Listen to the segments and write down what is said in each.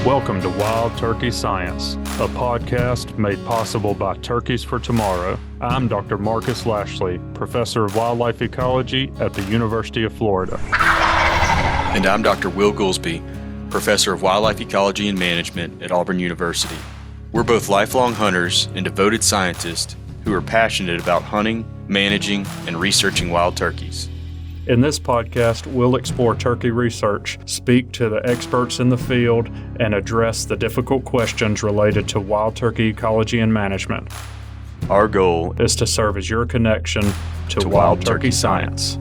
Welcome to Wild Turkey Science, a podcast made possible by Turkeys for Tomorrow. I'm Dr. Marcus Lashley, Professor of Wildlife Ecology at the University of Florida. And I'm Dr. Will Goolsby, Professor of Wildlife Ecology and Management at Auburn University. We're both lifelong hunters and devoted scientists who are passionate about hunting, managing, and researching wild turkeys. In this podcast, we'll explore turkey research, speak to the experts in the field, and address the difficult questions related to wild turkey ecology and management. Our goal is to serve as your connection to wild turkey science.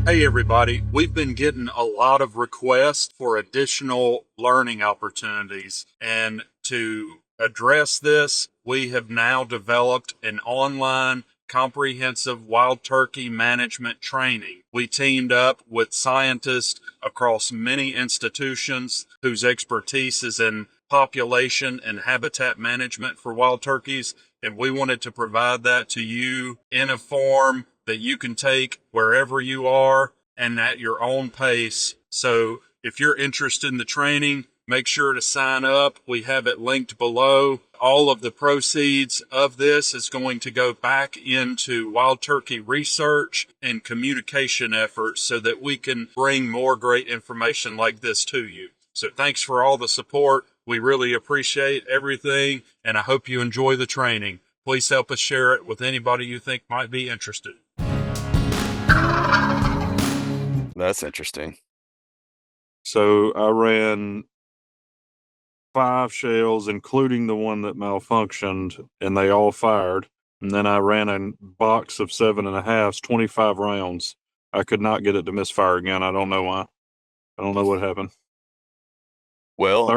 Hey everybody, we've been getting a lot of requests for additional learning opportunities, and to address this, we have now developed an online comprehensive wild turkey management training. We teamed up with scientists across many institutions whose expertise is in population and habitat management for wild turkeys, and we wanted to provide that to you in a form that you can take wherever you are and at your own pace. So if you're interested in the training, make sure to sign up. We have it linked below. All of the proceeds of this is going to go back into wild turkey research and communication efforts so that we can bring more great information like this to you. So thanks for all the support. We really appreciate everything, and I hope you enjoy the training. Please help us share it with anybody you think might be interested. That's interesting. So I ran 5 shells, including the one that malfunctioned, and they all fired. And then I ran a box of 7.5s, 25 rounds. I could not get it to misfire again. I don't know why. I don't know what happened. Well,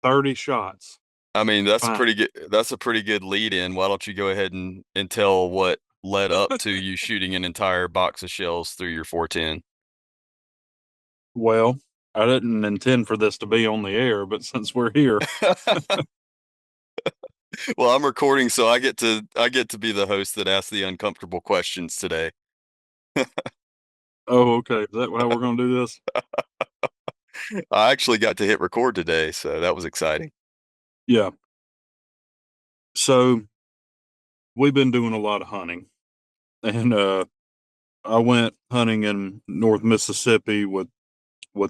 30 shots. I mean, that's a pretty good. That's a pretty good lead in. Why don't you go ahead and tell what led up to you shooting an entire box of shells through your 410? Well, I didn't intend for this to be on the air, but since we're here. Well, I'm recording, so I get to be the host that asks the uncomfortable questions today. Oh, okay. Is that how we're going to do this? I actually got to hit record today, so that was exciting. Yeah. So we've been doing a lot of hunting, and I went hunting in North Mississippi with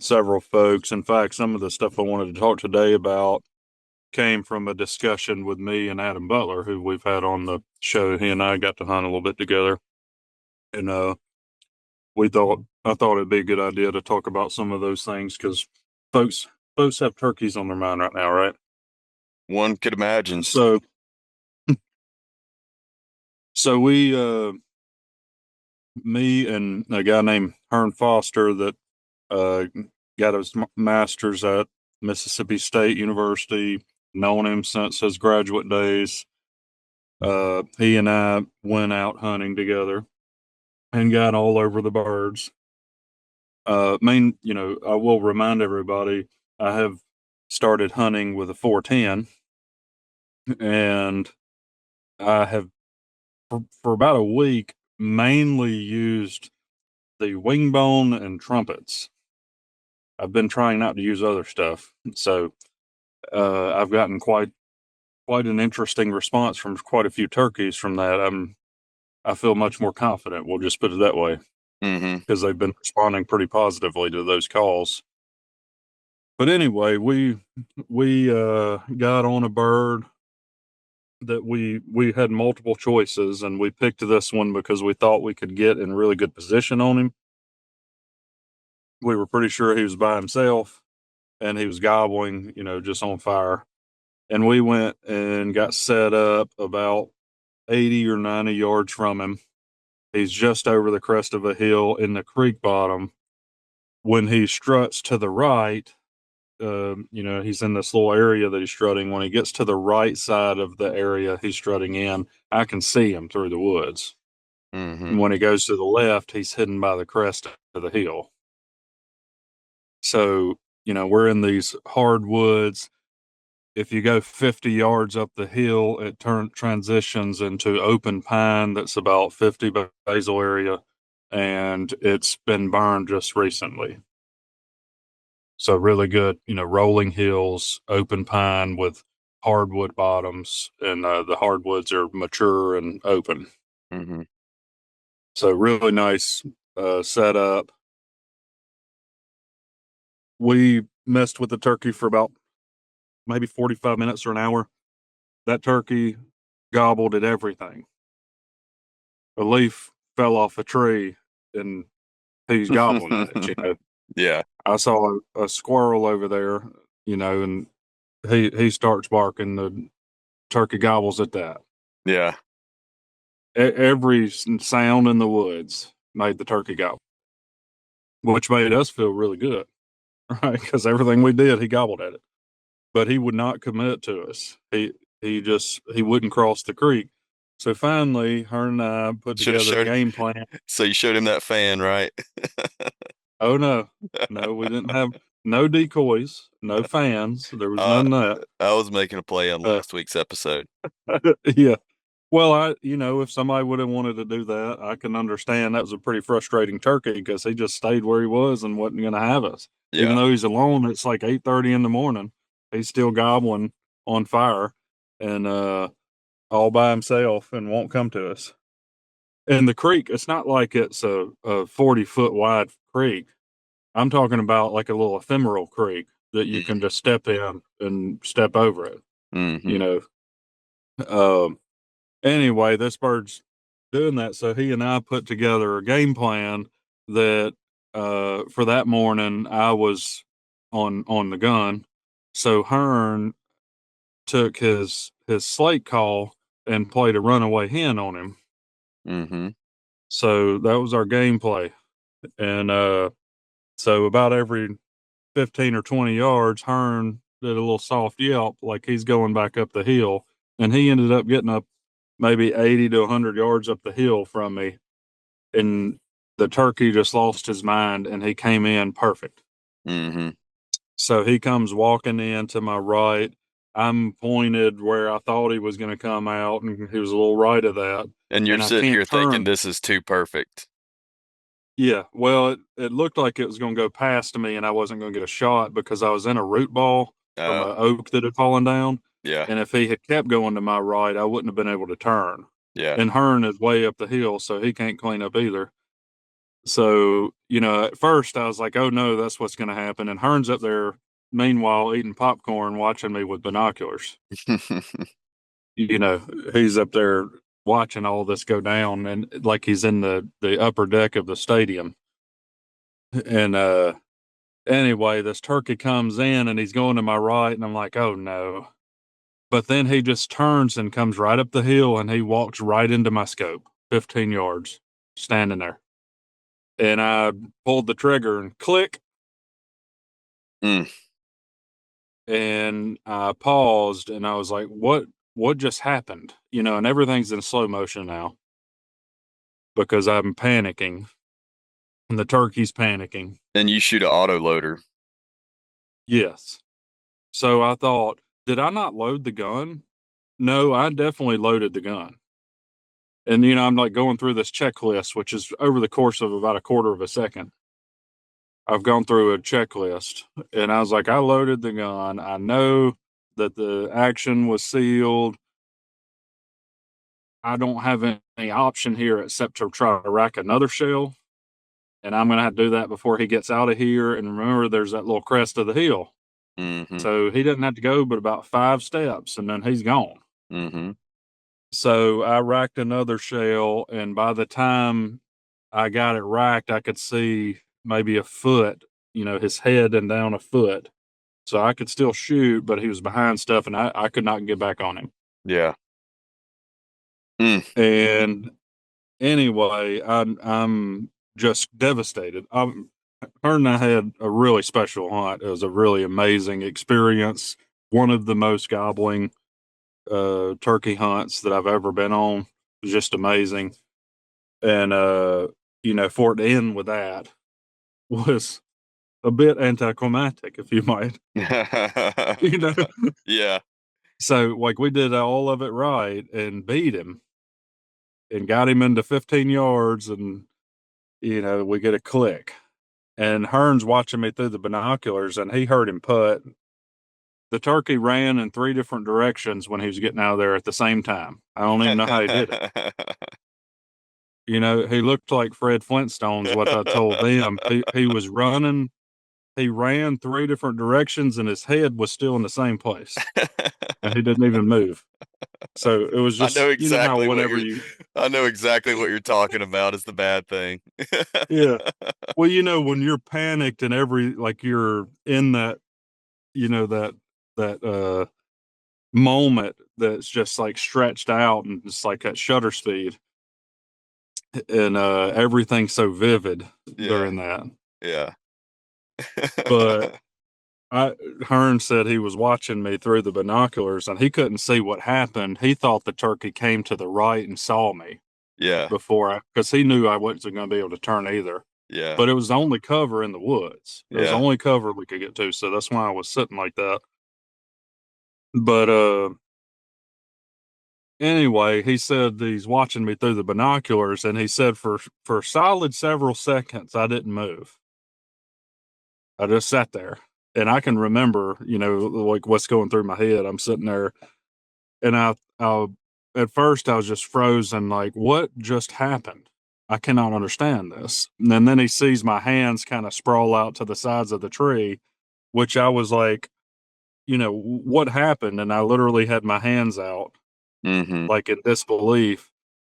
several folks. In fact, some of the stuff I wanted to talk today about came from a discussion with me and Adam Butler, who we've had on the show. He and I got to hunt a little bit together, and I thought it'd be a good idea to talk about some of those things because folks have turkeys on their mind right now, right? One could imagine. So we, me and a guy named Hearn Foster that got his master's at Mississippi State University, known him since his graduate days. He and I went out hunting together and got all over the birds. I will remind everybody, I have started hunting with a 410, and I have for about a week mainly used the wing bone and trumpets. I've been trying not to use other stuff, so I've gotten quite an interesting response from quite a few turkeys from that. I feel much more confident. We'll just put it that way, because they've been responding pretty positively to those calls. But anyway, we got on a bird that we had multiple choices, and we picked this one because we thought we could get in really good position on him. We were pretty sure he was by himself, and he was gobbling, just on fire. And we went and got set up about 80 or 90 yards from him. He's just over the crest of a hill in the creek bottom. When he struts to the right, he's in this little area that he's strutting. When he gets to the right side of the area he's strutting in, I can see him through the woods. And when he goes to the left, he's hidden by the crest of the hill. So, we're in these hardwoods. if you go 50 yards up the hill, it transitions into open pine that's about 50 basal area, and it's been burned just recently. So really good, rolling hills, open pine with hardwood bottoms, and the hardwoods are mature and open. Mm-hmm. So really nice setup. We messed with the turkey for about maybe 45 minutes or an hour. That turkey gobbled at everything. A leaf fell off a tree and he's gobbling at it. Yeah. I saw a squirrel over there, and he starts barking. The turkey gobbles at that. Yeah. Every sound in the woods made the turkey gobble, which made us feel really good, right? Because everything we did, he gobbled at it. But he would not commit to us. He wouldn't cross the creek. So finally, her and I put Should have together a showed. game plan. So you showed him that fan, right? Oh no, we didn't have no decoys, no fans. There was none of I was making a play on that. last week's episode. Yeah. Well, if somebody would have wanted to do that, I can understand. That was a pretty frustrating turkey because he just stayed where he was and wasn't going to have us. Yeah. Even though he's alone, it's like 8:30 in the morning. He's still gobbling on fire and all by himself and won't come to us. And the creek, it's not like it's a 40-foot wide creek. I'm talking about like a little ephemeral creek that you can just step in and step over it. Mm-hmm. Anyway, this bird's doing that. So he and I put together a game plan that for that morning I was on the gun. So Hearn took his slate call and played a runaway hen on him. Mm-hmm. So that was our gameplay. And so about every 15 or 20 yards, Hearn did a little soft yelp like he's going back up the hill. And he ended up getting up maybe 80 to 100 yards up the hill from me. And the turkey just lost his mind and he came in perfect. Mm-hmm. So he comes walking in to my right. I'm pointed where I thought he was going to come out, and he was a little right of that. And you're I sitting can't here turn. thinking this is too perfect. Yeah, well, it looked like it was going to go past me, and I wasn't going to get a shot because I was in a root ball from an oak that had fallen down. Yeah. And if he had kept going to my right, I wouldn't have been able to turn. Yeah. And Hearn is way up the hill, so he can't clean up either. So, at first I was like, oh no, that's what's going to happen. And Hearn's up there, meanwhile, eating popcorn, watching me with binoculars. He's up there watching all this go down and like he's in the upper deck of the stadium. And anyway, this turkey comes in and he's going to my right, and I'm like, oh no. But then he just turns and comes right up the hill and he walks right into my scope, 15 yards, standing there. And I pulled the trigger and click. Mm. And I paused and I was like, what just happened? And everything's in slow motion now because I'm panicking and the turkey's panicking. And you shoot an auto loader. Yes. So I thought, did I not load the gun? No, I definitely loaded the gun. And, I'm like going through this checklist, which is over the course of about a quarter of a second. I've gone through a checklist and I was like, I loaded the gun. I know that the action was sealed. I don't have any option here except to try to rack another shell. And I'm going to have to do that before he gets out of here. And remember, there's that little crest of the hill. Mm-hmm. So he doesn't have to go but about 5 steps and then he's gone. Mm-hmm. So I racked another shell, and by the time I got it racked, I could see maybe a foot, his head and down a foot. So I could still shoot, but he was behind stuff, and I could not get back on him. Yeah. Mm. And anyway, I'm just devastated. Her and I had a really special hunt. It was a really amazing experience. One of the most gobbling turkey hunts that I've ever been on. It was just amazing. And for it to end with that was a bit anticlimactic, if you might. Yeah. So like we did all of it right and beat him and got him into 15 yards, and we get a click. And Hearn's watching me through the binoculars, and he heard him put. The turkey ran in 3 different directions when he was getting out of there at the same time. I don't even know how he did it. He looked like Fred Flintstone's what I told them. He was running. He ran 3 different directions, and his head was still in the same place, and he didn't even move. So it was I just, know how exactly what whenever you're I know exactly what you're talking about is the bad thing. yeah. Well, when you're panicked and like you're in that, that moment that's just like stretched out and it's like at shutter speed, and everything's so vivid Yeah. during that. Yeah. But Hearn said he was watching me through the binoculars and he couldn't see what happened. He thought the turkey came to the right and saw me Yeah. because he knew I wasn't going to be able to turn either. Yeah. But it was the only cover in the woods. It was the Yeah. only cover we could get to, so that's why I was sitting like that. But anyway, he said he's watching me through the binoculars, and he said for solid several seconds I didn't move. I just sat there, and I can remember, like what's going through my head. I'm sitting there, and I at first I was just frozen, like what just happened? I cannot understand this. And then he sees my hands kind of sprawl out to the sides of the tree, which I was like, what happened? And I literally had my hands out, Mhm. like in disbelief.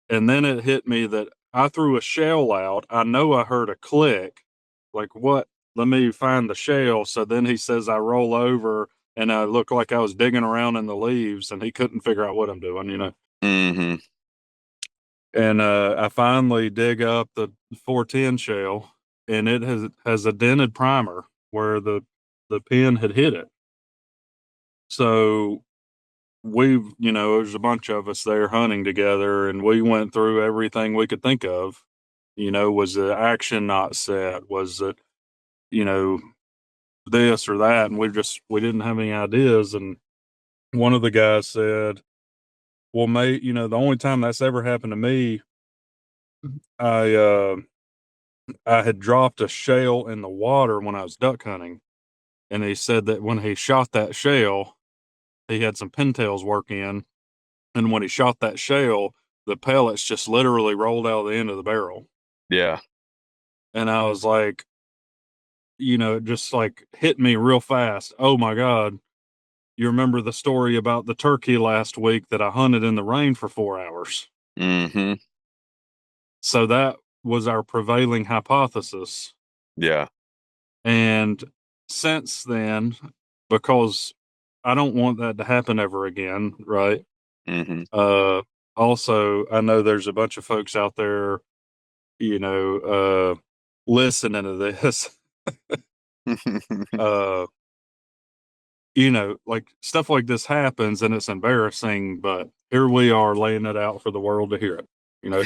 And then it hit me that I threw a shell out. I know I heard a click. Like, what? Let me find the shell. So then he says I roll over and I look like I was digging around in the leaves, and he couldn't figure out what I'm doing. Mhm. And I finally dig up the 410 shell, and it has a dented primer where the pin had hit it. So there's a bunch of us there hunting together, and we went through everything we could think of. Was the action not set? Was it, you know, this or that? And we didn't have any ideas. And one of the guys said, well, mate, the only time that's ever happened to me, I, uh, I had dropped a shell in the water when I was duck hunting. And he said that when he shot that shell, he had some pintails work in. And when he shot that shell, the pellets just literally rolled out of the end of the barrel. Yeah. And I was like, it just like hit me real fast. Oh my God. You remember the story about the turkey last week that I hunted in the rain for 4 hours? Mhm. So that was our prevailing hypothesis. Yeah. And since then, because I don't want that to happen ever again, right? Mhm. Uh, Also, I know there's a bunch of folks out there, you know, uh, listening to this. uh, like stuff like this happens and it's embarrassing, but here we are laying it out for the world to hear it, you know.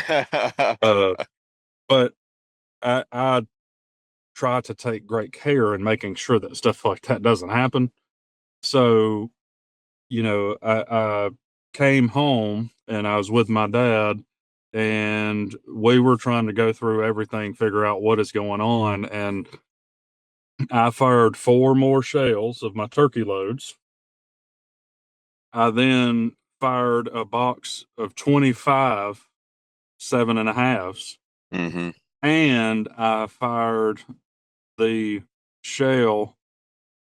Uh, but I try to take great care in making sure that stuff like that doesn't happen. So, I came home and I was with my dad, and we were trying to go through everything, figure out what is going on. And I fired 4 more shells of my turkey loads. I then fired a box of 25 7.5s, Mhm. and I fired the shell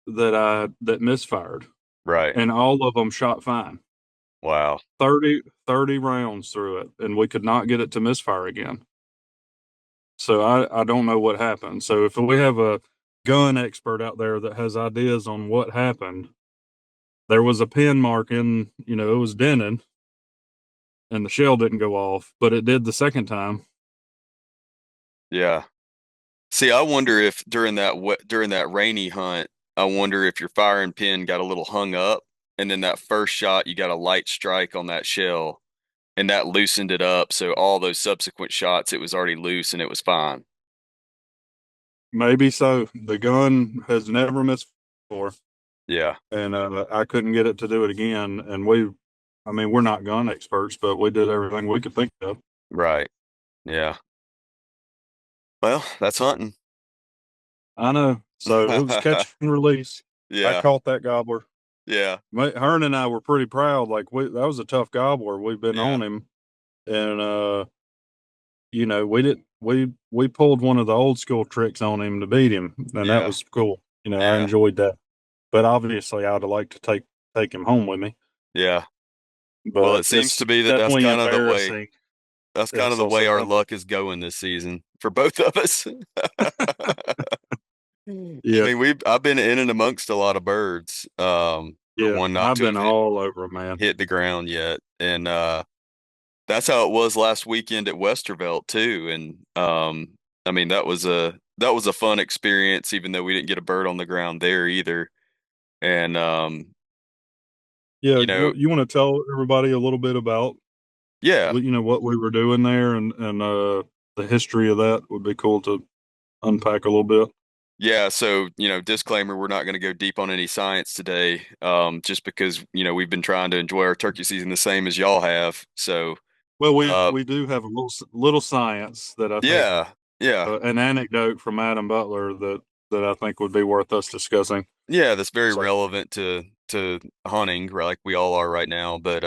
that misfired, Right. and all of them shot fine. Wow. 30 rounds through it, and we could not get it to misfire again. So I don't know what happened. So if we have a gun expert out there that has ideas on what happened, there was a pin mark in, it was dented, and the shell didn't go off, but it did the second time. Yeah. See, I wonder if during that rainy hunt, I wonder if your firing pin got a little hung up, and then that first shot you got a light strike on that shell, and that loosened it up. So all those subsequent shots, it was already loose and it was fine. Maybe so. The gun has never missed before. Yeah. and I couldn't get it to do it again. And I mean, we're not gun experts, but we did everything we could think of. Right. Yeah. Well, that's hunting. I know. So it was catch and release. I Yeah. caught that gobbler. Yeah. Hearn and I were pretty proud. Like that was a tough gobbler. We've been Yeah. on him, and we pulled one of the old school tricks on him to beat him, and that Yeah. was cool. I Yeah. enjoyed that. But obviously, I'd have liked to take him home with me. Yeah. Well, But it seems it's to be that definitely embarrassing. that's kind of It's the way also our funny. luck is going this season for both of us. I Yeah, mean, I've been in and amongst a lot of birds. For yeah. one not I've to been have all over 'em, man. hit the ground yet. And that's how it was last weekend at Westervelt too. And I mean that was a fun experience, even though we didn't get a bird on the ground there either. And Yeah, you know, you want to tell everybody a little bit about yeah. what we were doing there, and the history of that would be cool to unpack a little bit. Yeah, so, disclaimer, we're not going to go deep on any science today, just because, we've been trying to enjoy our turkey season the same as y'all have. So, Well, uh, we do have a little science that I think yeah, yeah, an anecdote from Adam Butler that I think would be worth us discussing. yeah, that's very So relevant to hunting, right, like we all are right now. But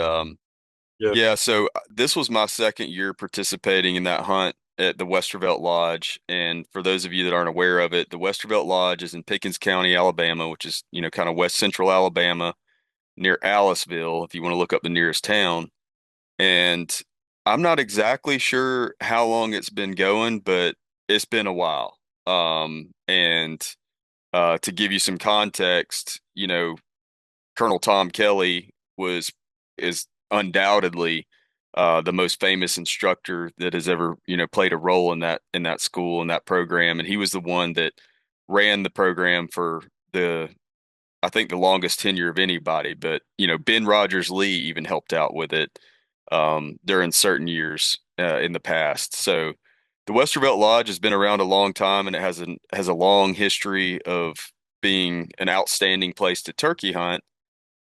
yeah, yeah, so this was my second year participating in that hunt at the Westervelt Lodge. And for those of you that aren't aware of it, the Westervelt Lodge is in Pickens County, Alabama, which is, kind of west central Alabama near Aliceville, if you want to look up the nearest town. And I'm not exactly sure how long it's been going, but it's been a while. And to give you some context, Colonel Tom Kelly is undoubtedly the most famous instructor that has ever, played a role in that school and that program. And he was the one that ran the program for the I think the longest tenure of anybody, but Ben Rogers Lee even helped out with it during certain years in the past. So the Westervelt Lodge has been around a long time, and it has a long history of being an outstanding place to turkey hunt.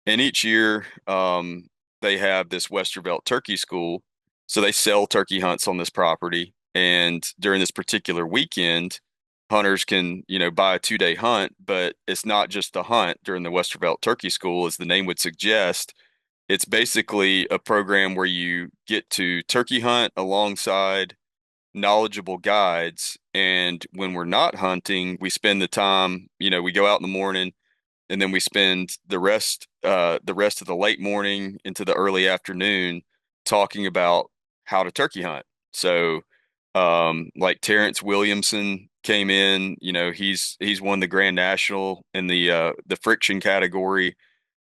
And each year, they have this Westervelt Turkey School, so they sell turkey hunts on this property. And during this particular weekend, hunters can, buy a 2-day hunt, but it's not just the hunt during the Westervelt Turkey School, as the name would suggest. It's basically a program where you get to turkey hunt alongside knowledgeable guides. And when we're not hunting, we spend the time, we go out in the morning and then we spend the rest of the late morning into the early afternoon talking about how to turkey hunt. So like Terrence Williamson came in, he's won the Grand National in the friction category.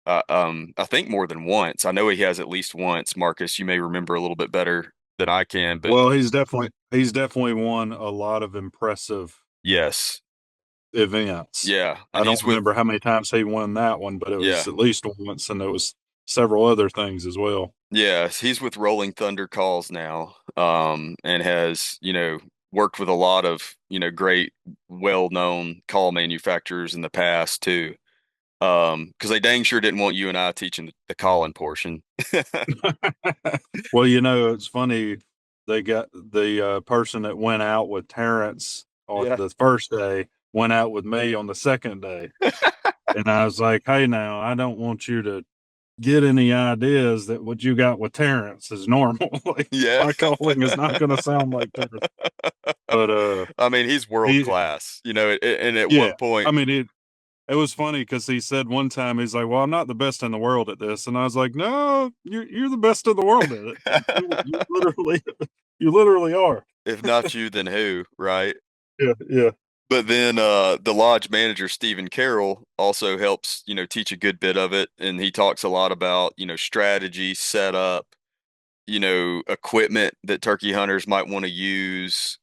I think more than once. I know he has at least once. Marcus, you may remember a little bit better than I can, but well, he's definitely won a lot of impressive yes, events. yeah, I and don't he's with remember how many times he won that one, but it yeah. was at least once, and there was several other things as well. Yeah, he's with Rolling Thunder Calls now, and has, worked with a lot of, great, well-known call manufacturers in the past too. Because they dang sure didn't want you and I teaching the calling portion. Well, it's funny. They got the person that went out with Terrence on Yeah. the first day went out with me on the second day. And I was like, hey, now, I don't want you to get any ideas that what you got with Terrence is normal. Like, Yeah. my calling is not going to sound like Terrence. But I mean, he's world he, class, and at yeah, one point, I mean, it was funny because he said one time, he's like, well, I'm not the best in the world at this. And I was like, no, you're the best in the world at it. You literally, you literally are. if not you, then who, right? Yeah, yeah. But then the lodge manager, Stephen Carroll, also helps, teach a good bit of it. And he talks a lot about, strategy, setup, equipment that turkey hunters might want to use.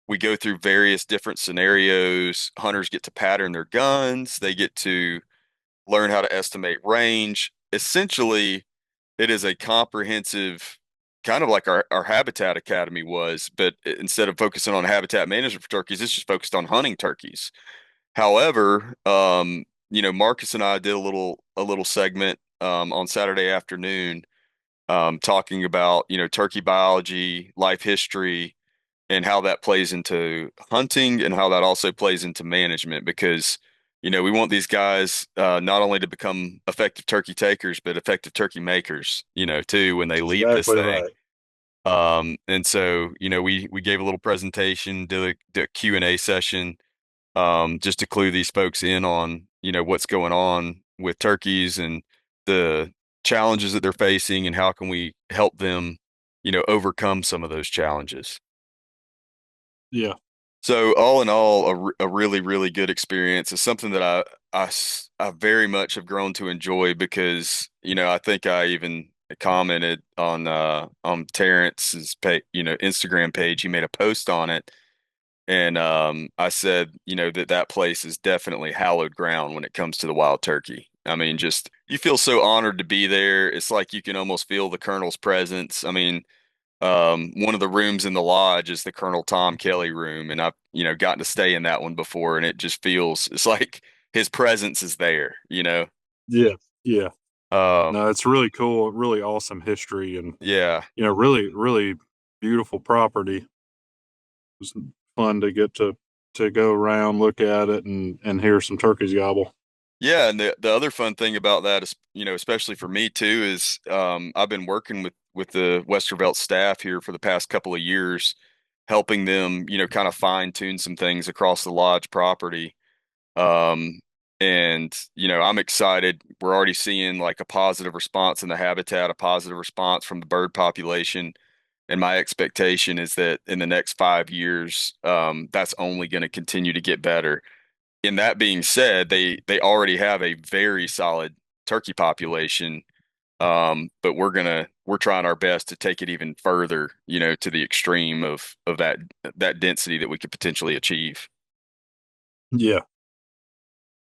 We go through various different scenarios. Hunters get to pattern their guns, they get to learn how to estimate range. Essentially, it is a comprehensive, kind of like our Habitat Academy was, but instead of focusing on habitat management for turkeys, it's just focused on hunting turkeys. However, Marcus and I did a little segment on Saturday afternoon talking about, turkey biology, life history, and how that plays into hunting and how that also plays into management because, we want these guys not only to become effective turkey takers, but effective turkey makers, too, when they leave this Exactly thing. right. And so, we gave a little presentation, did a Q&A session, just to clue these folks in on, what's going on with turkeys and the challenges that they're facing and how can we help them, overcome some of those challenges. Yeah. So all in all, a really, really good experience. It's something that I very much have grown to enjoy because, I think I even commented on Terrence's Instagram page. He made a post on it. And I said, that place is definitely hallowed ground when it comes to the wild turkey. I mean, just you feel so honored to be there. It's like you can almost feel the colonel's presence. I mean, one of the rooms in the lodge is the Colonel Tom Kelly room, and I've, gotten to stay in that one before, and it just feels it's like his presence is there. Yeah. Yeah. Um, No, it's really cool, really awesome history and, yeah. really, really beautiful property. It was fun to get to go around, look at it and hear some turkeys gobble. Yeah, and the other fun thing about that is, especially for me too, is I've been working with the Westervelt staff here for the past couple of years, helping them, kind of fine tune some things across the lodge property. Um, and I'm excited. We're already seeing like a positive response in the habitat, a positive response from the bird population. And my expectation is that in the next 5 years, that's only going to continue to get better. In that being said, they already have a very solid turkey population, but we're trying our best to take it even further, to the extreme of that density that we could potentially achieve. Yeah.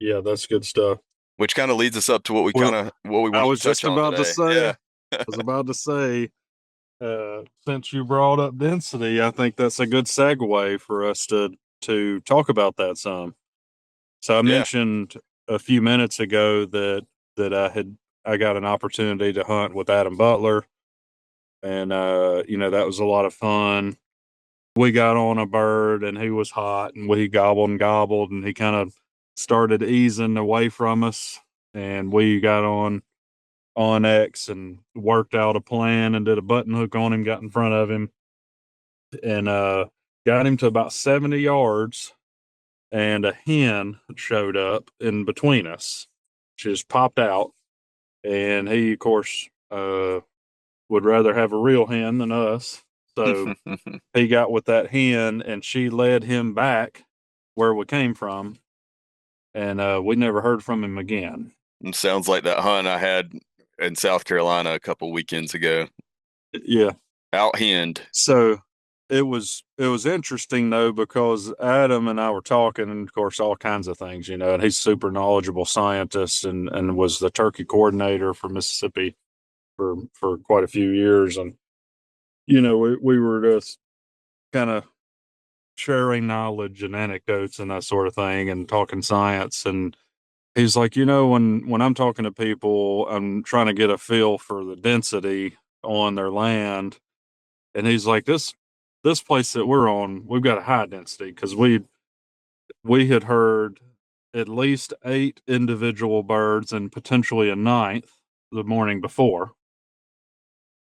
Yeah, that's good stuff. Which kind of leads us up to Well, what we I wanted to was touch just on about to today. say, Yeah, I was about to say, since you brought up density, I think that's a good segue for us to talk about that some. So I yeah. mentioned a few minutes ago that I got an opportunity to hunt with Adam Butler, and that was a lot of fun. We got on a bird, and he was hot, and we gobbled and gobbled, and he kind of started easing away from us, and we got on X and worked out a plan and did a button hook on him, got in front of him, and got him to about 70 yards. And a hen showed up in between us. She just popped out. And he, of course, would rather have a real hen than us. So he got with that hen and she led him back where we came from. And we never heard from him again. It sounds like that hunt I had in South Carolina a couple weekends ago. Yeah. Out henned. So it was interesting though because Adam and I were talking, and of course all kinds of things, and he's super knowledgeable scientist and was the turkey coordinator for Mississippi for quite a few years, and we were just kind of sharing knowledge and anecdotes and that sort of thing, and talking science, and he's like, when I'm talking to people, I'm trying to get a feel for the density on their land. And he's like, this place that we're on, we've got a high density because we had heard at least 8 individual birds and potentially a ninth the morning before.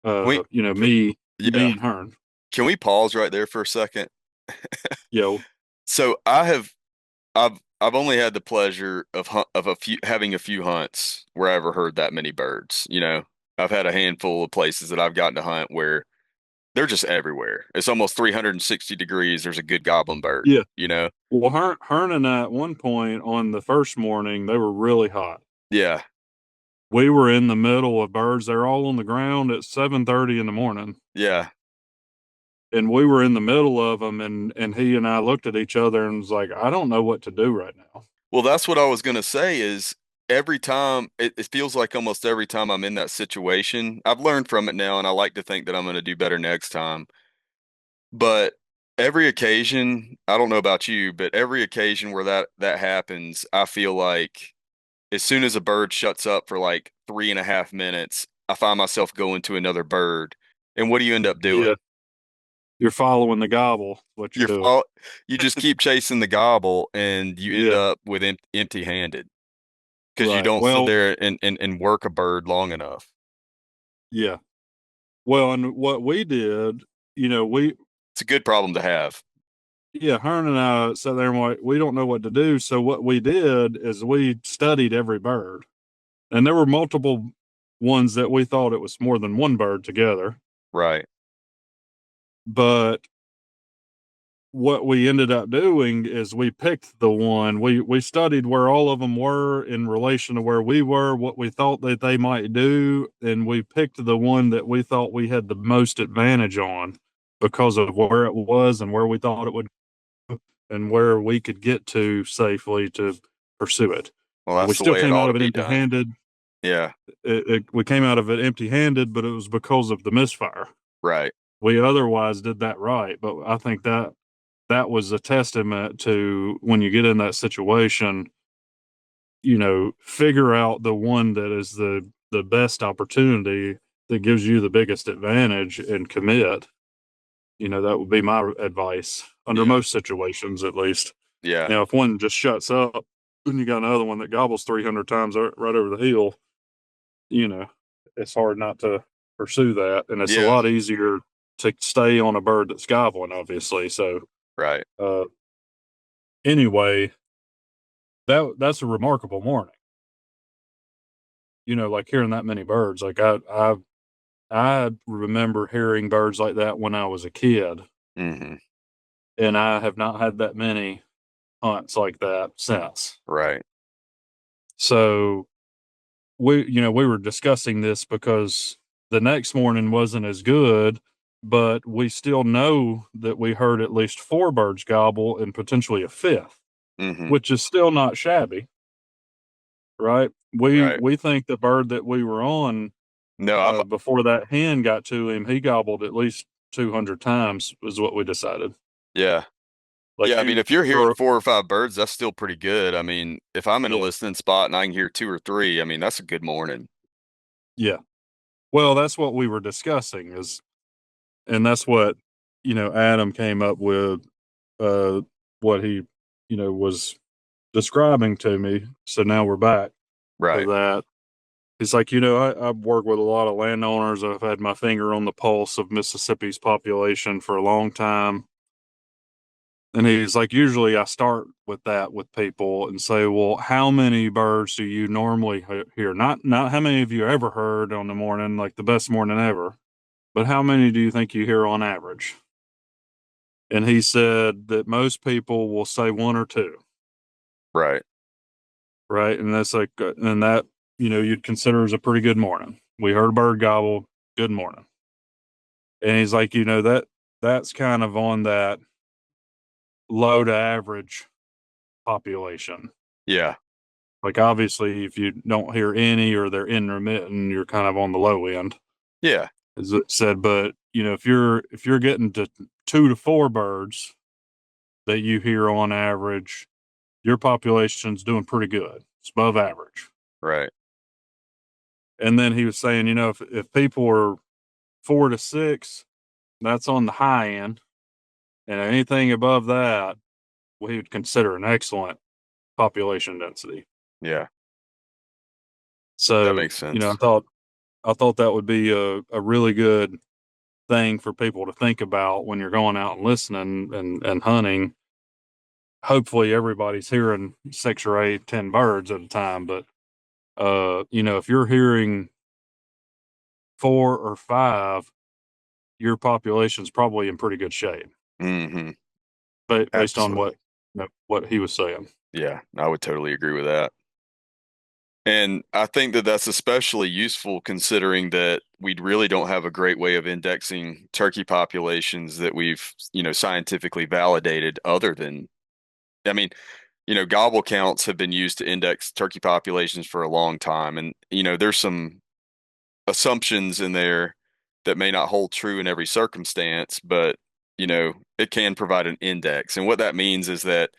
We, Me yeah. and Hearn. Can we pause right there for a second? Yo, So I've only had the pleasure of having a few hunts where I ever heard that many birds. I've had a handful of places that I've gotten to hunt where they're just everywhere. It's almost 360 degrees. There's a good goblin bird, yeah. you know? Well, Hearn and I at one point on the first morning they were really hot. Yeah, We were in the middle of birds. They're all on the ground at 7:30 in the morning. yeah. And we were in the middle of them, and he and I looked at each other and was like, I don't know what to do right now. Well, that's what I was gonna say is every time it feels like almost every time I'm in that situation, I've learned from it now and I like to think that I'm gonna do better next time. But every occasion, I don't know about you, but every occasion where that happens, I feel like as soon as a bird shuts up for like 3.5 minutes, I find myself going to another bird. And what do you end up Yeah. doing? You're following the gobble, what you're You're doing. fall, you just keep chasing the gobble, and you end Yeah. up with empty-handed because you Right. don't sit Well, there and work a bird long enough. yeah. Well, and what we did, we, It's a good problem to have. yeah, Hearn and I sat there and we don't know what to do. So what we did is we studied every bird, and there were multiple ones that we thought it was more than one bird together. Right. But what we ended up doing is we picked the one we studied where all of them were in relation to where we were, what we thought that they might do, and we picked the one that we thought we had the most advantage on because of where it was and where we thought it would and where we could get to safely to pursue it. Well, We that's the still way it came ought out to of it be empty done. handed. Yeah. We came out of it empty handed, but it was because of the misfire. Right. We otherwise did that right, but I think that was a testament to when you get in that situation, figure out the one that is the best opportunity that gives you the biggest advantage and commit. That would be my advice under Yeah. most situations, at least. Yeah. Now, if one just shuts up and you got another one that gobbles 300 times right over the hill, you know, it's hard not to pursue that. And it's a Yeah. lot easier to stay on a bird that's gobbling, obviously. So, Right. uh, anyway, that's a remarkable morning. Like hearing that many birds. Like I remember hearing birds like that when I was a kid, Hmm. and I have not had that many hunts like that since. Right. So we were discussing this because the next morning wasn't as good, but we still know that we heard at least four birds gobble and potentially a fifth, Hmm. which is still not shabby, right? We Right. we think the bird that we were on No, I'm before that hen got to him, he gobbled at least 200 times, is what we decided. yeah. Like Yeah, I mean, if you're hearing for 4 or 5 birds, that's still pretty good. I mean, if I'm in a yeah, listening spot and I can hear 2 or 3, I mean, that's a good morning. yeah. Well, that's what we were discussing and that's what, Adam came up with, uh, what he, was describing to me. So now we're back to Right. that. He's like, I've worked with a lot of landowners. I've had my finger on the pulse of Mississippi's population for a long time. And he's like, usually I start with that with people and say, well, how many birds do you normally hear? Not how many have you ever heard on the morning, like the best morning ever, but how many do you think you hear on average? And he said that most people will say one or two, Right. right? And that's like, and that, you'd consider as a pretty good morning. We heard a bird gobble, good morning. And he's like, that's kind of on that low to average population. Yeah. Like obviously, if you don't hear any or they're intermittent, you're kind of on the low end, Yeah. as it said. But if you're getting to 2 to 4 birds that you hear on average, your population's doing pretty good. It's above average. Right. And then he was saying, if people are 4 to 6, that's on the high end, and anything above that, we would consider an excellent population density. Yeah. That So, makes sense. I thought that would be a really good thing for people to think about when you're going out and listening and hunting. Hopefully everybody's hearing 6 or 8, 10 birds at a time, but if you're hearing 4 or 5, your population's probably in pretty good shape, Hmm. but based on Absolutely. what he was saying. Yeah, I would totally agree with that. And I think that that's especially useful considering that we really don't have a great way of indexing turkey populations that we've, scientifically validated other than, I mean, gobble counts have been used to index turkey populations for a long time. And, there's some assumptions in there that may not hold true in every circumstance, but, it can provide an index. And what that means is that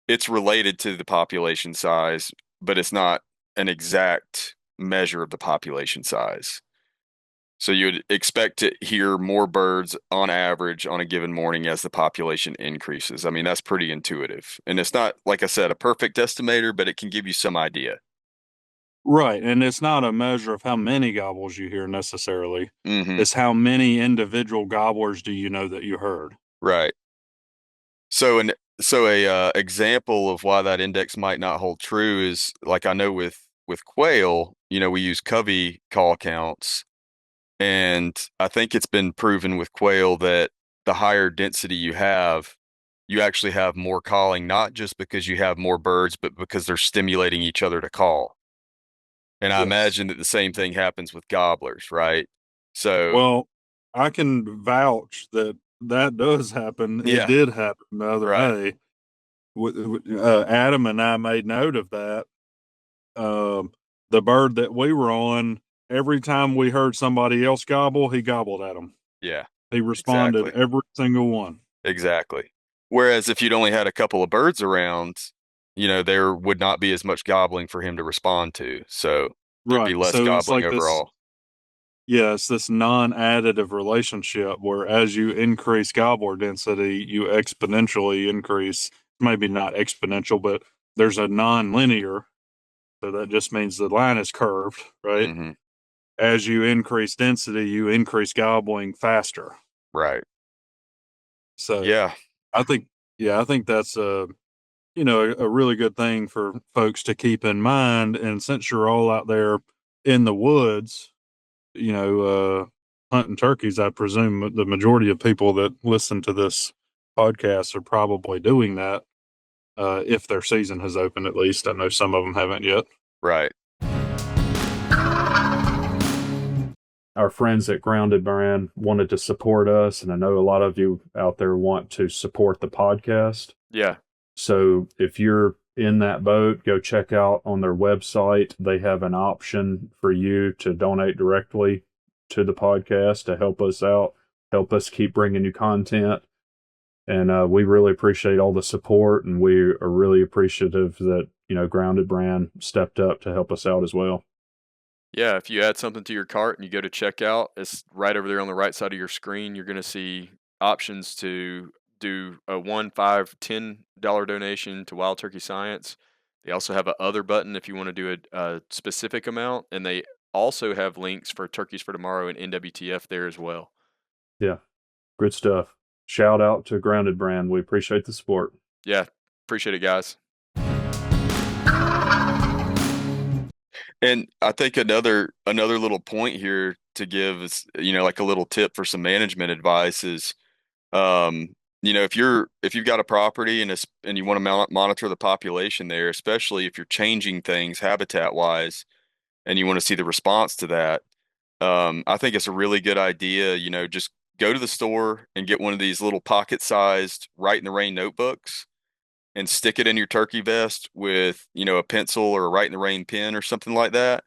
it's related to the population size, but it's not an exact measure of the population size. So you would expect to hear more birds on average on a given morning as the population increases. I mean, that's pretty intuitive. And it's not, like I said, a perfect estimator, but it can give you some idea. Right. And it's not a measure of how many gobbles you hear necessarily. Hmm. It's how many individual gobblers do you know that you heard? Right. So an so a example of why that index might not hold true is like I know with quail, we use covey call counts, and I think it's been proven with quail that the higher density you have, you actually have more calling, not just because you have more birds, but because they're stimulating each other to call. And I Yes. imagine that the same thing happens with gobblers, right? So, Well, I can vouch that that does happen. It yeah, did happen the other right. day. Adam and I made note of that. Um, the bird that we were on, every time we heard somebody else gobble, he gobbled at them. Yeah, He responded exactly. every single one. Exactly. Whereas if you'd only had a couple of birds around, there would not be as much gobbling for him to respond to. So there'd be Right. less So it's gobbling like this, overall. yeah, it's this non-additive relationship where as you increase gobbler density, you exponentially increase, maybe not exponential, but there's a non-linear. So that just means the line is curved, right? Hmm. As you increase density, you increase gobbling faster. Right. So Yeah. I think, yeah, I think that's a really good thing for folks to keep in mind. And since you're all out there in the woods, hunting turkeys, I presume the majority of people that listen to this podcast are probably doing that. If their season has opened, at least. I know some of them haven't yet. Right. Our friends at Grounded Brand wanted to support us, and I know a lot of you out there want to support the podcast. Yeah. So if you're in that boat, go check out on their website. They have an option for you to donate directly to the podcast to help us out, help us keep bringing you content. And we really appreciate all the support, and we are really appreciative that Grounded Brand stepped up to help us out as well. Yeah. If you add something to your cart and you go to checkout, it's right over there on the right side of your screen. You're going to see options to do a one, five, $10 donation to Wild Turkey Science. They also have a other button if you want to do a specific amount, and they also have links for Turkeys for Tomorrow and NWTF there as well. Yeah, good stuff. Shout out to Grounded Brand. We appreciate the support. Yeah, appreciate it, guys. And I think another little point here to give is, like a little tip for some management advice is, if you've got a property and you want to monitor the population there, especially if you're changing things habitat wise and you want to see the response to that, I think it's a really good idea, just go to the store and get one of these little pocket-sized write in the rain notebooks and stick it in your turkey vest with, a pencil or a write in the rain pen or something like that.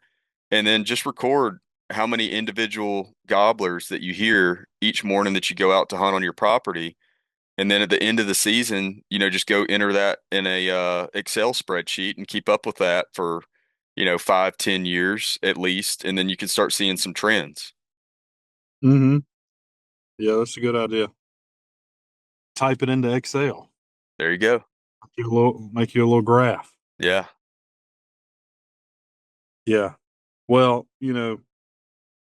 And then just record how many individual gobblers that you hear each morning that you go out to hunt on your property. And then at the end of the season, just go enter that in a Excel spreadsheet and keep up with that for, 5, 10 years at least. And then you can start seeing some trends. Mm-hmm. Yeah, that's a good idea. Type it into Excel. There you go. Make you a little graph. Yeah. Yeah. Well, it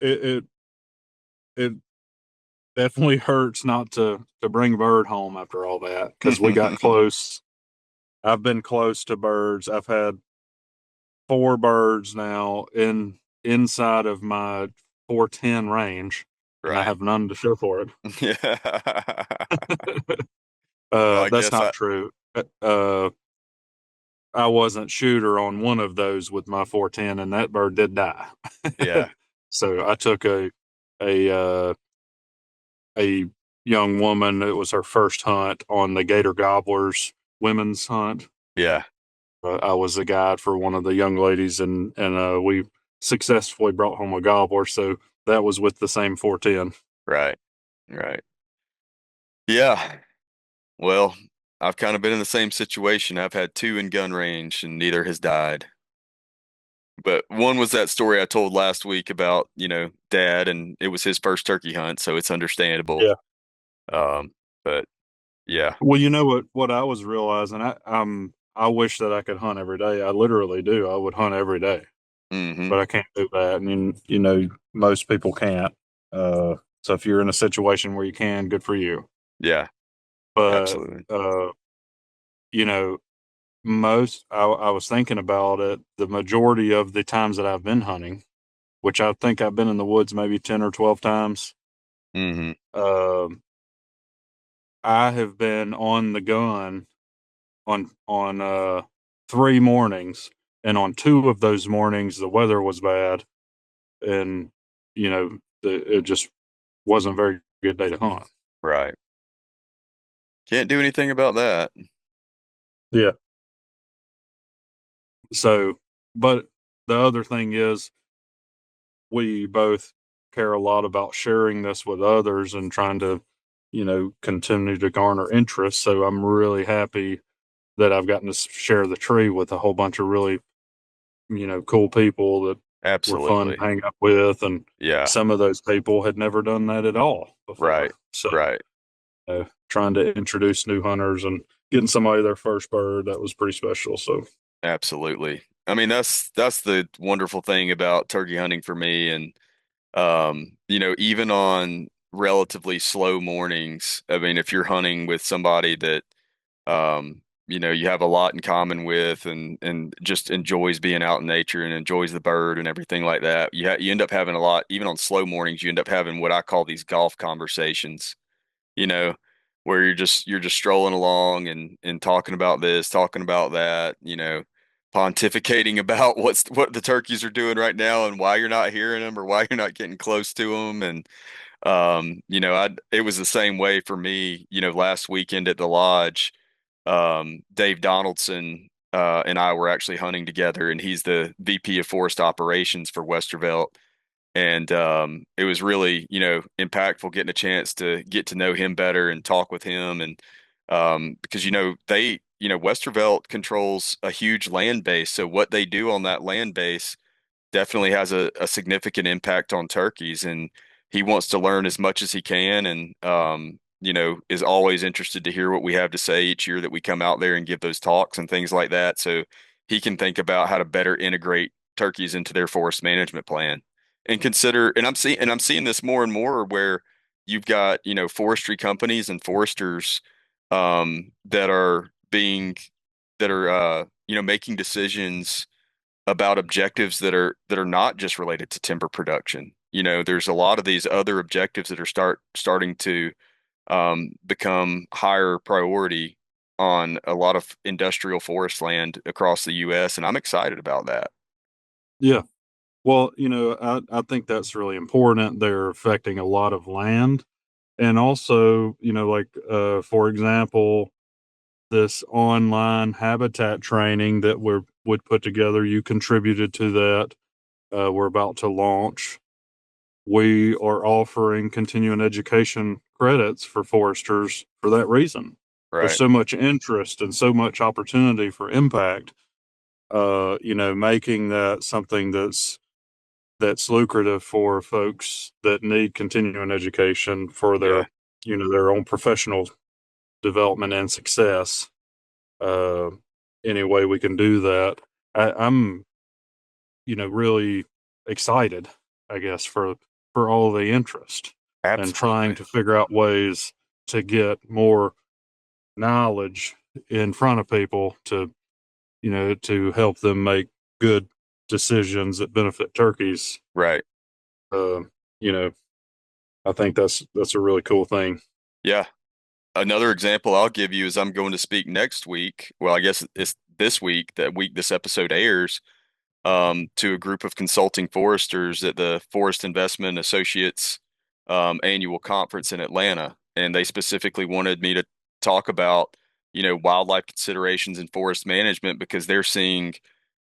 it it definitely hurts not to bring bird home after all that because we got close. I've been close to birds. I've had four birds now inside of my 410 range, and I Right. have none to show for it. Yeah. Well, I That's guess not true. I wasn't shooter on one of those with my 410, and that bird did die. yeah. So I took a young woman. It was her first hunt on the Gator Gobblers women's hunt. Yeah. I was the guide for one of the young ladies, and we successfully brought home a gobbler. So that was with the same 410. Right. Right. Yeah. Well, I've kind of been in the same situation. I've had two in gun range and neither has died. But one was that story I told last week about, dad, and it was his first turkey hunt, so it's understandable. Yeah. Um, but yeah. Well, you know what I was realizing, I wish that I could hunt every day. I literally do. I would hunt every day, Hmm. but I can't do that. And most people can't. So if you're in a situation where you can, good for you. Yeah, But absolutely. you know, I was thinking about it. The majority of the times that I've been hunting, which I think I've been in the woods maybe 10 or 12 times. Hmm. Um, I have been on the gun on 3 mornings, and on two of those mornings the weather was bad, and it just wasn't a very good day to hunt. Right. Can't do anything about that. Yeah. So, but the other thing is, we both care a lot about sharing this with others and trying to, continue to garner interest. So I'm really happy that I've gotten to share the tree with a whole bunch of really, cool people that were fun Absolutely. to hang out with. And Yeah. some of those people had never done that at all before. Right. So, Right. trying to introduce new hunters and getting somebody their first bird, that was pretty special. So, Absolutely. I mean, that's the wonderful thing about turkey hunting for me. And even on relatively slow mornings, I mean, if you're hunting with somebody that you have a lot in common with and just enjoys being out in nature and enjoys the bird and everything like that, you end up having a lot, even on slow mornings, you end up having what I call these golf conversations, you know, where you're just strolling along and talking about this, talking about that, pontificating about what the turkeys are doing right now and why you're not hearing them or why you're not getting close to them. And it was the same way for me, last weekend at the lodge. Dave Donaldson and I were actually hunting together, and he's the VP of Forest Operations for Westervelt. And it was really, impactful getting a chance to get to know him better and talk with him. And because, Westervelt controls a huge land base. So what they do on that land base definitely has a significant impact on turkeys. And he wants to learn as much as he can and, is always interested to hear what we have to say each year that we come out there and give those talks and things like that. So he can think about how to better integrate turkeys into their forest management plan and consider, and I'm seeing this more and more where you've got, forestry companies and foresters that are making decisions about objectives that are not just related to timber production. There's a lot of these other objectives that are starting to become higher priority on a lot of industrial forest land across the U.S., and I'm excited about that. yeah. Well, I think that's really important. They're affecting a lot of land. And also, for example, this online habitat training that would put together, you contributed to that. We're about to launch. We are offering continuing education credits for foresters for that reason. There's Right. so much interest and so much opportunity for impact. Making that something that's lucrative for folks that need continuing education for Yeah. their own professional development and success. Uh, any way we can do that, I'm really excited, I guess, for all the interest and trying Absolutely. to figure out ways to get more knowledge in front of people to help them make good decisions that benefit turkeys. Right. Uh, you know, I think that's a really cool thing. Yeah. Another example I'll give you is I'm going to speak next week. Well, I guess it's this week, that week this episode airs, to a group of consulting foresters at the Forest Investment Associates annual conference in Atlanta. And they specifically wanted me to talk about, wildlife considerations in forest management because they're seeing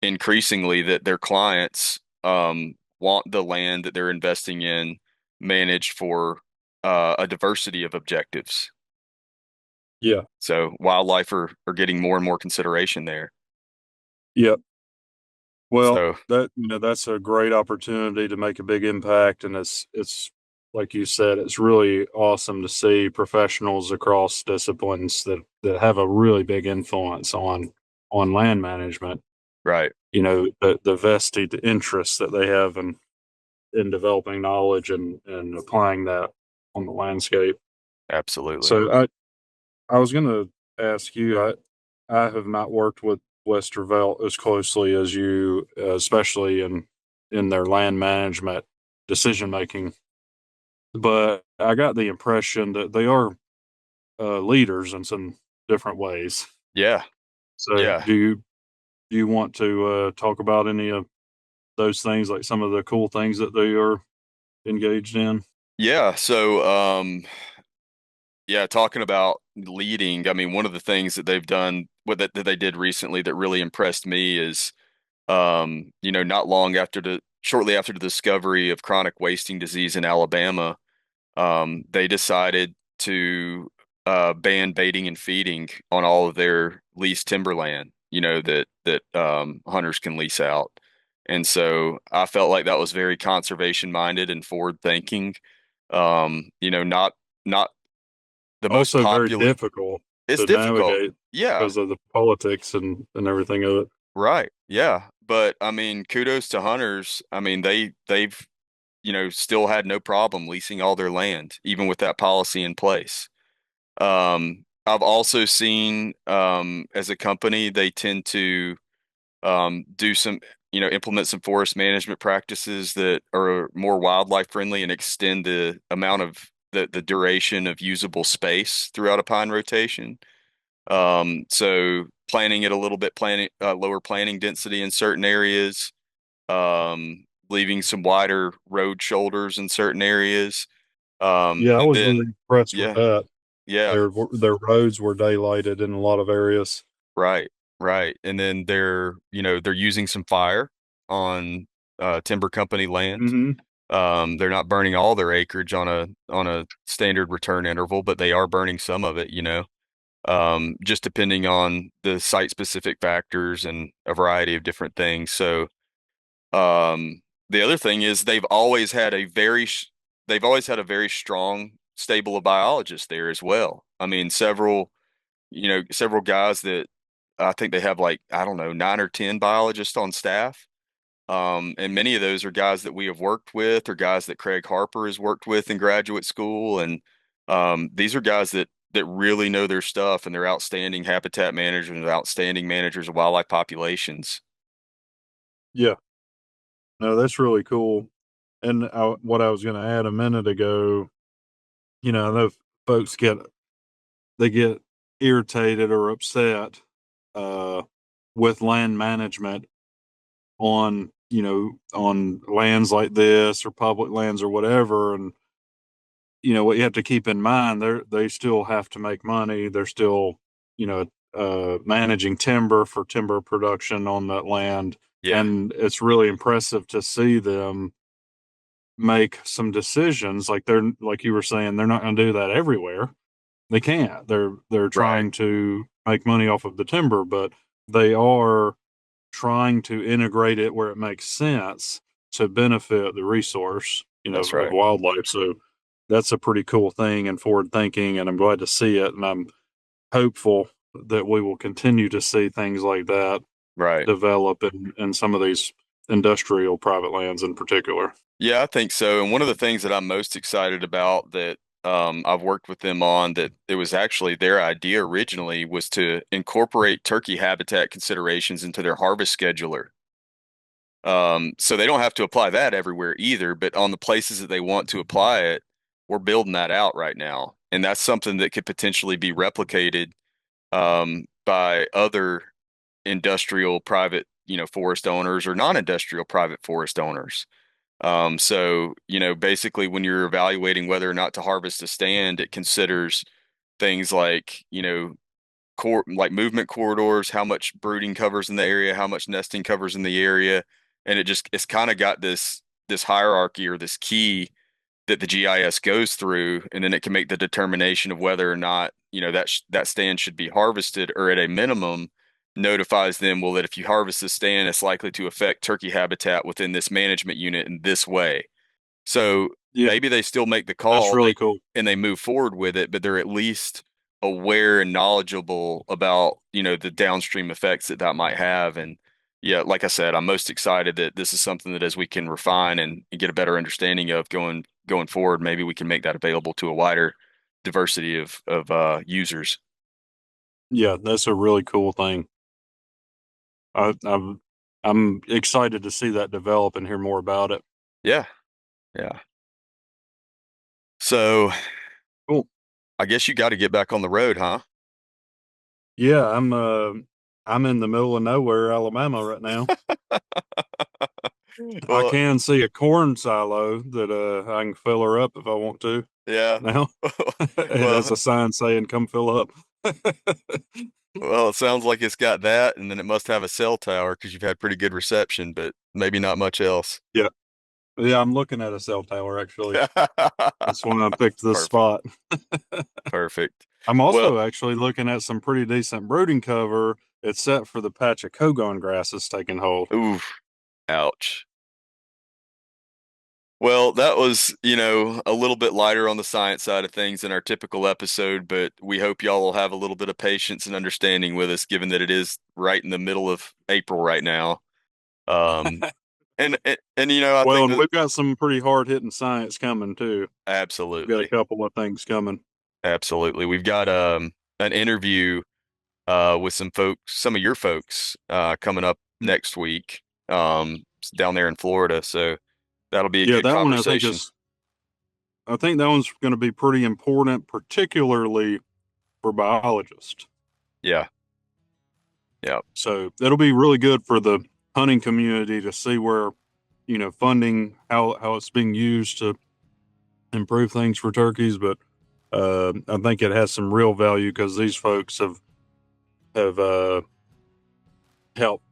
increasingly that their clients want the land that they're investing in managed for a diversity of objectives. Yeah. So wildlife are getting more and more consideration there. Yep. Well, So that's a great opportunity to make a big impact, and it's like you said, it's really awesome to see professionals across disciplines that have a really big influence on land management. right, The vested interest that they have in developing knowledge and applying that on the landscape. absolutely. So I was going to ask you, I have not worked with Westervelt as closely as you, especially in their land management decision making, but I got the impression that they are leaders in some different ways. Yeah, So yeah, do you want to talk about any of those things, like some of the cool things that they are engaged in? yeah. So yeah, talking about leading, I mean, one of the things that they've done that they did recently that really impressed me is not long after shortly after the discovery of chronic wasting disease in Alabama, they decided to ban baiting and feeding on all of their leased timberland, that hunters can lease out. And so I felt like that was very conservation minded and forward thinking. Not the most Also very popular. difficult It's to difficult. navigate Yeah, because of the politics and everything of it. right. Yeah. But I mean, kudos to hunters. I mean, they've still had no problem leasing all their land, even with that policy in place. I've also seen, as a company, they tend to do some, implement some forest management practices that are more wildlife friendly and extend the amount of the duration of usable space throughout a pine rotation. So planting it a little bit, lower planting density in certain areas, leaving some wider road shoulders in certain areas. Yeah, I And was really then, impressed with yeah, that. yeah, Their roads were daylighted in a lot of areas. right, right. And then they're using some fire on timber company land. Hmm. They're not burning all their acreage on a standard return interval, but they are burning some of it, just depending on the site specific factors and a variety of different things. So, the other thing is they've always had a very strong stable of biologists there as well. I mean, several guys that I think they have, like, I don't know, 9 or 10 biologists on staff. And many of those are guys that we have worked with or guys that Craig Harper has worked with in graduate school. And these are guys that really know their stuff, and they're outstanding habitat managers and outstanding managers of wildlife populations. Yeah, no, that's really cool. And what I was going to add a minute ago, I know folks get irritated or upset uh, with land management on lands like this or public lands or whatever. And what you have to keep in mind, they still have to make money. They're still, managing timber for timber production on that land. Yeah, And it's really impressive to see them make some decisions. Like you were saying, they're not going to do that everywhere. They can't. They're right. trying to make money off of the timber, but they are trying to integrate it where it makes sense to benefit the resource, That's of right. wildlife. So that's a pretty cool thing and forward thinking, and I'm glad to see it. And I'm hopeful that we will continue to see things like that Right. develop in some of these industrial private lands in particular. Yeah, I think so. And one of the things that I'm most excited about that I've worked with them on, that it was actually their idea originally, was to incorporate turkey habitat considerations into their harvest scheduler. So they don't have to apply that everywhere either, but on the places that they want to apply it, we're building that out right now. And that's something that could potentially be replicated by other industrial private, forest owners or non-industrial private forest owners. So, basically when you're evaluating whether or not to harvest a stand, it considers things like, like movement corridors, how much brooding covers in the area, how much nesting covers in the area. And it's kind of got this hierarchy or this key that the GIS goes through, and then it can make the determination of whether or not, that stand should be harvested, or at a minimum, notifies them, well, that if you harvest this stand, it's likely to affect turkey habitat within this management unit in this way. So Yeah, maybe they still make the that's call really cool. and they move forward with it, but they're at least aware and knowledgeable about, the downstream effects that might have. And yeah, like I said, I'm most excited that this is something that as we can refine and get a better understanding of going forward, maybe we can make that available to a wider diversity of users. Yeah, that's a really cool thing. I'm excited to see that develop and hear more about it. Yeah. Yeah. So Cool. I guess you got to get back on the road, huh? Yeah, I'm in the middle of nowhere, Alabama right now. I Well, can see a corn silo that I can fill her up if I want to yeah. now. It has Well, a sign saying come fill up. well, it sounds like it's got that, and then it must have a cell tower because you've had pretty good reception, but maybe not much else. Yeah. Yeah, I'm looking at a cell tower actually. That's why I picked this Perfect. spot. Perfect. I'm Well, also actually looking at some pretty decent brooding cover. It's set for the patch of Kogon grasses taking hold. oof, ouch. Well, that was, a little bit lighter on the science side of things than our typical episode, but we hope y'all will have a little bit of patience and understanding with us, given that it is right in the middle of April right now. Um, and I Well, think and that we've got some pretty hard hitting science coming too. We've got a absolutely, couple of things coming. absolutely, we've got an interview with some of your folks coming up next week down there in Florida, so that'll be a Yeah, good that one conversation. I think that one's going to be pretty important, particularly for biologists. Yeah, yeah, So it'll be really good for the hunting community to see where, funding, how it's being used to improve things for turkeys. But I think it has some real value because these folks have helped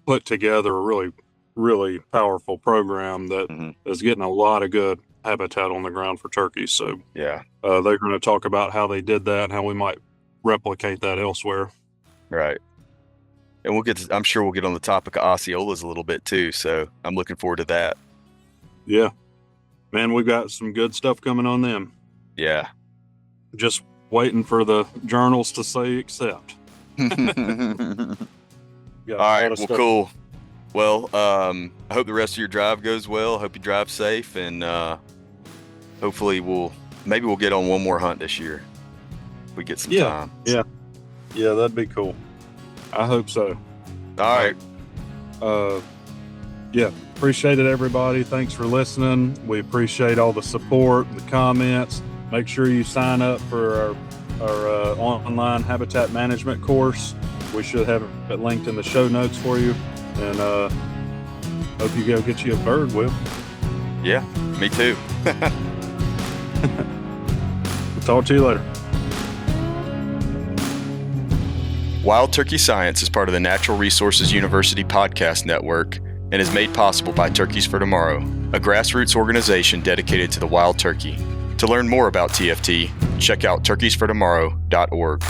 put together a really, really powerful program that hmm is getting a lot of good habitat on the ground for turkeys. So yeah, they're going to talk about how they did that and how we might replicate that elsewhere. right. And I'm sure we'll get on the topic of Osceolas a little bit too. So I'm looking forward to that. Yeah, man, we've got some good stuff coming on them. Yeah. Just waiting for the journals to say accept. All Yeah, right. Well, cool. Well, I hope the rest of your drive goes well. Hope you drive safe, and hopefully we'll get on one more hunt this year. If we get some time. Yeah, that'd be cool. I hope so. All right. Yeah, appreciate it, everybody. Thanks for listening. We appreciate all the support, the comments. Make sure you sign up for our online habitat management course. We should have it linked in the show notes for you. And hope you go get you a bird, Will. Yeah, me too. We'll talk to you later. Wild Turkey Science is part of the Natural Resources University podcast network and is made possible by Turkeys for Tomorrow, a grassroots organization dedicated to the wild turkey. To learn more about TFT, check out turkeysfortomorrow.org.